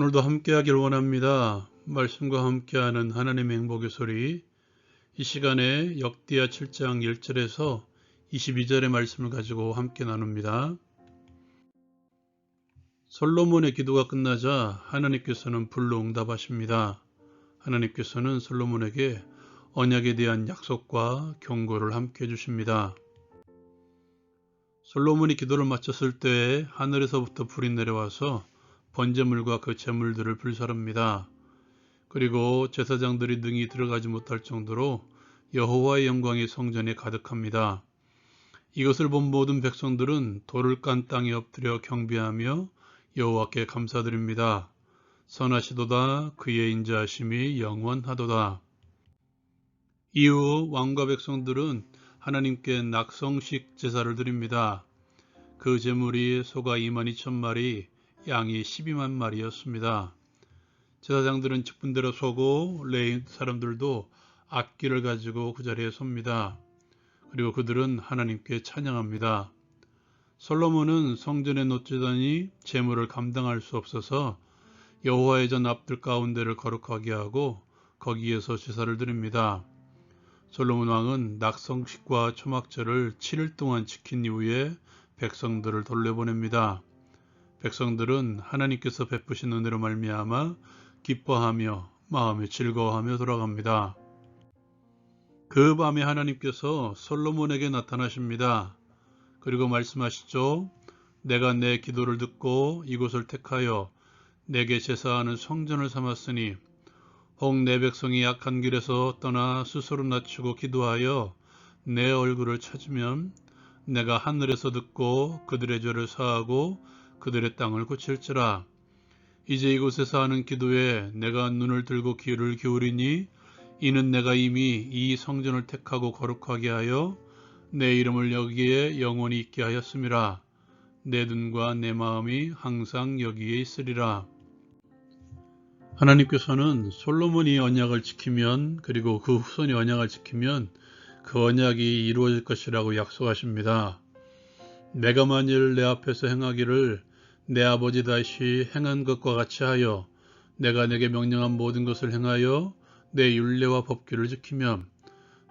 오늘도 함께하길 원합니다. 말씀과 함께하는 하나님의 행복의 소리. 이 시간에 역대하 7장 1절에서 22절의 말씀을 가지고 함께 나눕니다. 솔로몬의 기도가 끝나자 하나님께서는 불로 응답하십니다. 하나님께서는 솔로몬에게 언약에 대한 약속과 경고를 함께 해주십니다. 솔로몬이 기도를 마쳤을 때 하늘에서부터 불이 내려와서 번제물과 그 제물들을 불살릅니다. 그리고 제사장들이 능히 들어가지 못할 정도로 여호와의 영광이 성전에 가득합니다. 이것을 본 모든 백성들은 돌을 깐 땅에 엎드려 경배하며 여호와께 감사드립니다. 선하시도다, 그의 인자하심이 영원하도다. 이후 왕과 백성들은 하나님께 낙성식 제사를 드립니다. 그 제물이 소가 22,000마리, 양이 12만 마리였습니다. 제사장들은 직분대로 서고 레위 사람들도 악기를 가지고 그 자리에 섭니다. 그리고 그들은 하나님께 찬양합니다. 솔로몬은 성전에 놓치다니 제물을 감당할 수 없어서 여호와의 전 앞들 가운데를 거룩하게 하고 거기에서 제사를 드립니다. 솔로몬 왕은 낙성식과 초막절을 7일 동안 지킨 이후에 백성들을 돌려보냅니다. 백성들은 하나님께서 베푸신 은혜로 말미암아 기뻐하며 마음에 즐거워하며 돌아갑니다. 그 밤에 하나님께서 솔로몬에게 나타나십니다. 그리고 말씀하시죠. 내가 내 기도를 듣고 이곳을 택하여 내게 제사하는 성전을 삼았으니 혹 내 백성이 악한 길에서 떠나 스스로 낮추고 기도하여 내 얼굴을 찾으면 내가 하늘에서 듣고 그들의 죄를 사하고 그들의 땅을 고칠지라. 이제 이곳에서 하는 기도에 내가 눈을 들고 귀를 기울이니 이는 내가 이미 이 성전을 택하고 거룩하게 하여 내 이름을 여기에 영원히 있게 하였음이라. 내 눈과 내 마음이 항상 여기에 있으리라. 하나님께서는 솔로몬이 언약을 지키면, 그리고 그 후손이 언약을 지키면 그 언약이 이루어질 것이라고 약속하십니다. 내가 만일 내 앞에서 행하기를 내 아버지 다시 행한 것과 같이 하여 내가 내게 명령한 모든 것을 행하여 내 율례와 법규를 지키면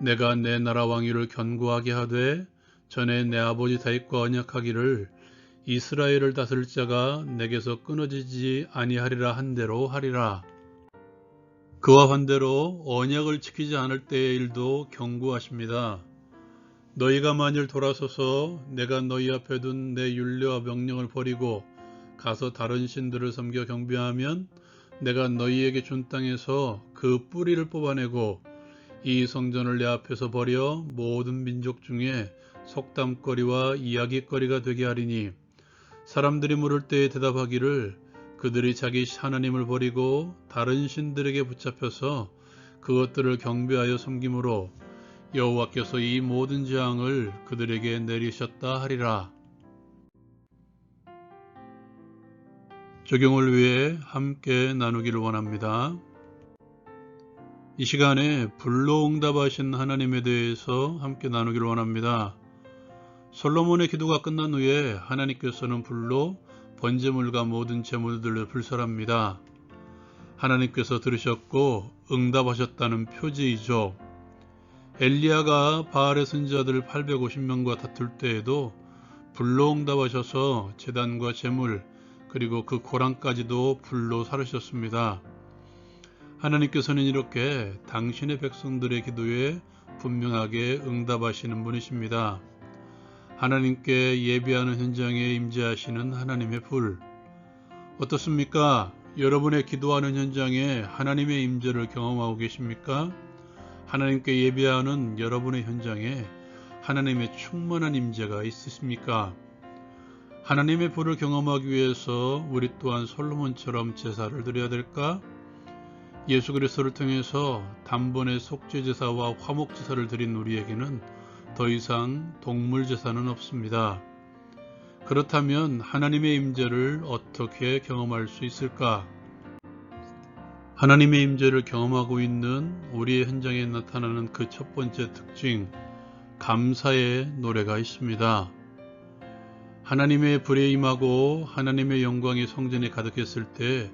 내가 내 나라 왕위를 견고하게 하되 전에 내 아버지 다윗과 언약하기를 이스라엘을 다스릴 자가 내게서 끊어지지 아니하리라 한 대로 하리라. 그와 반대로 언약을 지키지 않을 때의 일도 경고하십니다. 너희가 만일 돌아서서 내가 너희 앞에 둔 내 율례와 명령을 버리고 가서 다른 신들을 섬겨 경배하면 내가 너희에게 준 땅에서 그 뿌리를 뽑아내고 이 성전을 내 앞에서 버려 모든 민족 중에 속담거리와 이야기거리가 되게 하리니 사람들이 물을 때에 대답하기를 그들이 자기 하나님을 버리고 다른 신들에게 붙잡혀서 그것들을 경배하여 섬김으로 여호와께서 이 모든 재앙을 그들에게 내리셨다 하리라. 적용을 위해 함께 나누기를 원합니다. 이 시간에 불로 응답하신 하나님에 대해서 함께 나누기를 원합니다. 솔로몬의 기도가 끝난 후에 하나님께서는 불로 번제물과 모든 제물들을 불살합니다. 하나님께서 들으셨고 응답하셨다는 표지이죠. 엘리야가 바알의 선지자들 850명과 다툴 때에도 불로 응답하셔서 제단과 제물 그리고 그 고랑까지도 불로 사르셨습니다. 하나님께서는 이렇게 당신의 백성들의 기도에 분명하게 응답하시는 분이십니다. 하나님께 예배하는 현장에 임재하시는 하나님의 불. 어떻습니까? 여러분의 기도하는 현장에 하나님의 임재를 경험하고 계십니까? 하나님께 예배하는 여러분의 현장에 하나님의 충만한 임재가 있으십니까? 하나님의 불을 경험하기 위해서 우리 또한 솔로몬처럼 제사를 드려야 될까? 예수 그리스도를 통해서 단번에 속죄제사와 화목제사를 드린 우리에게는 더 이상 동물 제사는 없습니다. 그렇다면 하나님의 임재를 어떻게 경험할 수 있을까? 하나님의 임재를 경험하고 있는 우리의 현장에 나타나는 그 첫 번째 특징, 감사의 노래가 있습니다. 하나님의 불에 임하고 하나님의 영광이 성전에 가득했을 때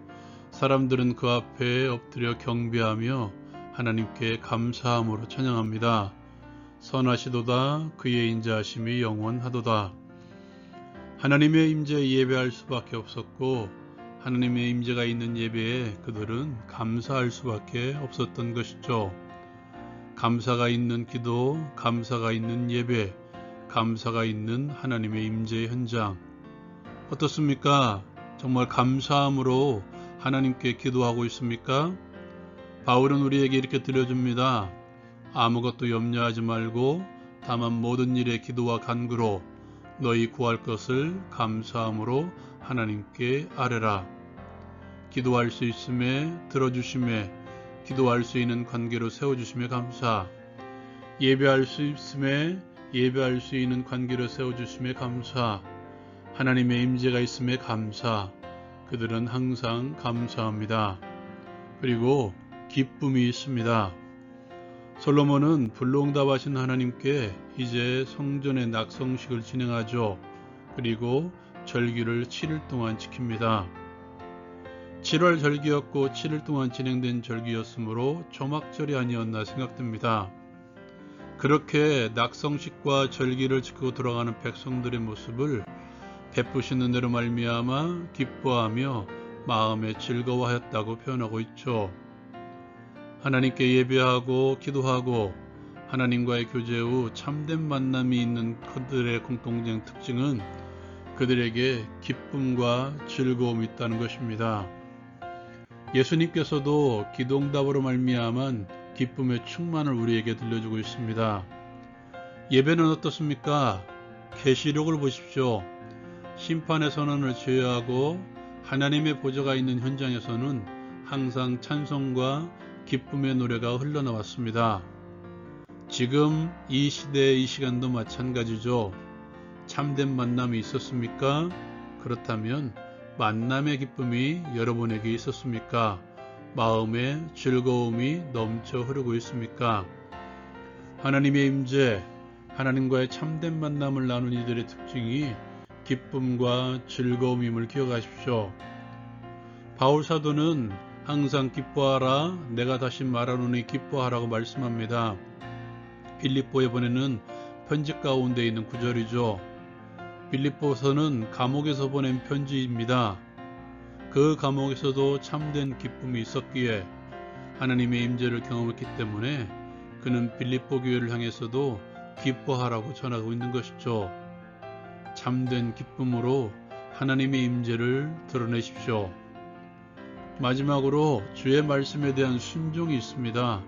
사람들은 그 앞에 엎드려 경배하며 하나님께 감사함으로 찬양합니다. 선하시도다 그의 인자하심이 영원하도다. 하나님의 임재에 예배할 수밖에 없었고 하나님의 임재가 있는 예배에 그들은 감사할 수밖에 없었던 것이죠. 감사가 있는 기도, 감사가 있는 예배, 감사가 있는 하나님의 임재의 현장. 어떻습니까? 정말 감사함으로 하나님께 기도하고 있습니까? 바울은 우리에게 이렇게 들려줍니다. 아무것도 염려하지 말고 다만 모든 일에 기도와 간구로 너희 구할 것을 감사함으로 하나님께 아뢰라. 기도할 수 있음에 들어주심에 기도할 수 있는 관계로 세워주심에 감사. 예배할 수 있음에 예배할 수 있는 관계로 세워주심에 감사. 하나님의 임재가 있음에 감사. 그들은 항상 감사합니다. 그리고 기쁨이 있습니다. 솔로몬은 불로응답하신 하나님께 이제 성전의 낙성식을 진행하죠. 그리고 절기를 7일 동안 지킵니다. 7월 절기였고 7일 동안 진행된 절기였으므로 초막절이 아니었나 생각됩니다. 그렇게 낙성식과 절기를 지키고 돌아가는 백성들의 모습을 베푸시는 대로 말미암아 기뻐하며 마음에 즐거워하였다고 표현하고 있죠. 하나님께 예배하고 기도하고 하나님과의 교제 후 참된 만남이 있는 그들의 공통된 특징은 그들에게 기쁨과 즐거움이 있다는 것입니다. 예수님께서도 기도응답으로 말미암은 기쁨의 충만을 우리에게 들려주고 있습니다. 예배는 어떻습니까? 계시록을 보십시오. 심판의 선언을 제외하고 하나님의 보좌가 있는 현장에서는 항상 찬송과 기쁨의 노래가 흘러나왔습니다. 지금 이 시대의 이 시간도 마찬가지죠. 참된 만남이 있었습니까? 그렇다면 만남의 기쁨이 여러분에게 있었습니까? 마음에 즐거움이 넘쳐 흐르고 있습니까? 하나님의 임재, 하나님과의 참된 만남을 나눈 이들의 특징이 기쁨과 즐거움임을 기억하십시오. 바울 사도는 항상 기뻐하라, 내가 다시 말하노니 기뻐하라고 말씀합니다. 빌립보에 보내는 편지 가운데 있는 구절이죠. 빌립보서는 감옥에서 보낸 편지입니다. 그 감옥에서도 참된 기쁨이 있었기에 하나님의 임재를 경험했기 때문에 그는 빌립보 교회를 향해서도 기뻐하라고 전하고 있는 것이죠. 참된 기쁨으로 하나님의 임재를 드러내십시오. 마지막으로 주의 말씀에 대한 순종이 있습니다.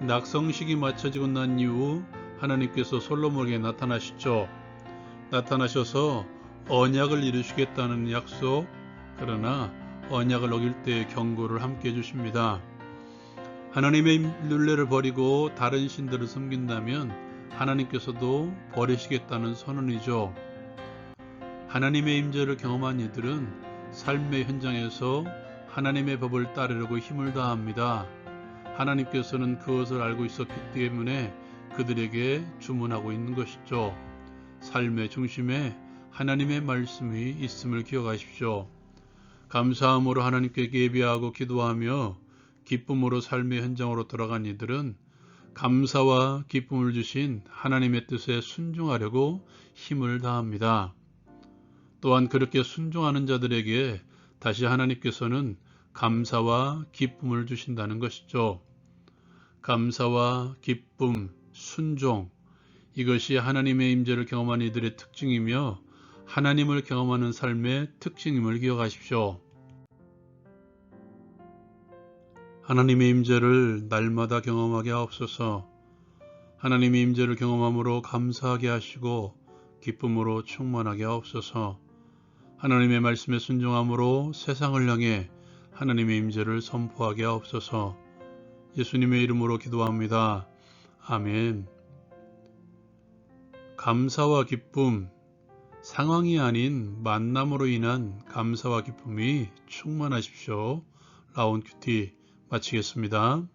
낙성식이 마쳐지고 난 이후 하나님께서 솔로몬에게 나타나시죠. 나타나셔서 언약을 이루시겠다는 약속, 그러나 언약을 어길 때의 경고를 함께 해주십니다. 하나님의 율례를 버리고 다른 신들을 섬긴다면 하나님께서도 버리시겠다는 선언이죠. 하나님의 임재를 경험한 이들은 삶의 현장에서 하나님의 법을 따르려고 힘을 다합니다. 하나님께서는 그것을 알고 있었기 때문에 그들에게 주문하고 있는 것이죠. 삶의 중심에 하나님의 말씀이 있음을 기억하십시오. 감사함으로 하나님께 예배하고 기도하며 기쁨으로 삶의 현장으로 돌아간 이들은 감사와 기쁨을 주신 하나님의 뜻에 순종하려고 힘을 다합니다. 또한 그렇게 순종하는 자들에게 다시 하나님께서는 감사와 기쁨을 주신다는 것이죠. 감사와 기쁨, 순종, 이것이 하나님의 임재를 경험한 이들의 특징이며 하나님을 경험하는 삶의 특징임을 기억하십시오. 하나님의 임재를 날마다 경험하게 하옵소서. 하나님의 임재를 경험함으로 감사하게 하시고 기쁨으로 충만하게 하옵소서. 하나님의 말씀에 순종함으로 세상을 향해 하나님의 임재를 선포하게 하옵소서. 예수님의 이름으로 기도합니다. 아멘. 감사와 기쁨, 상황이 아닌 만남으로 인한 감사와 기쁨이 충만하십시오. 라온큐티 마치겠습니다.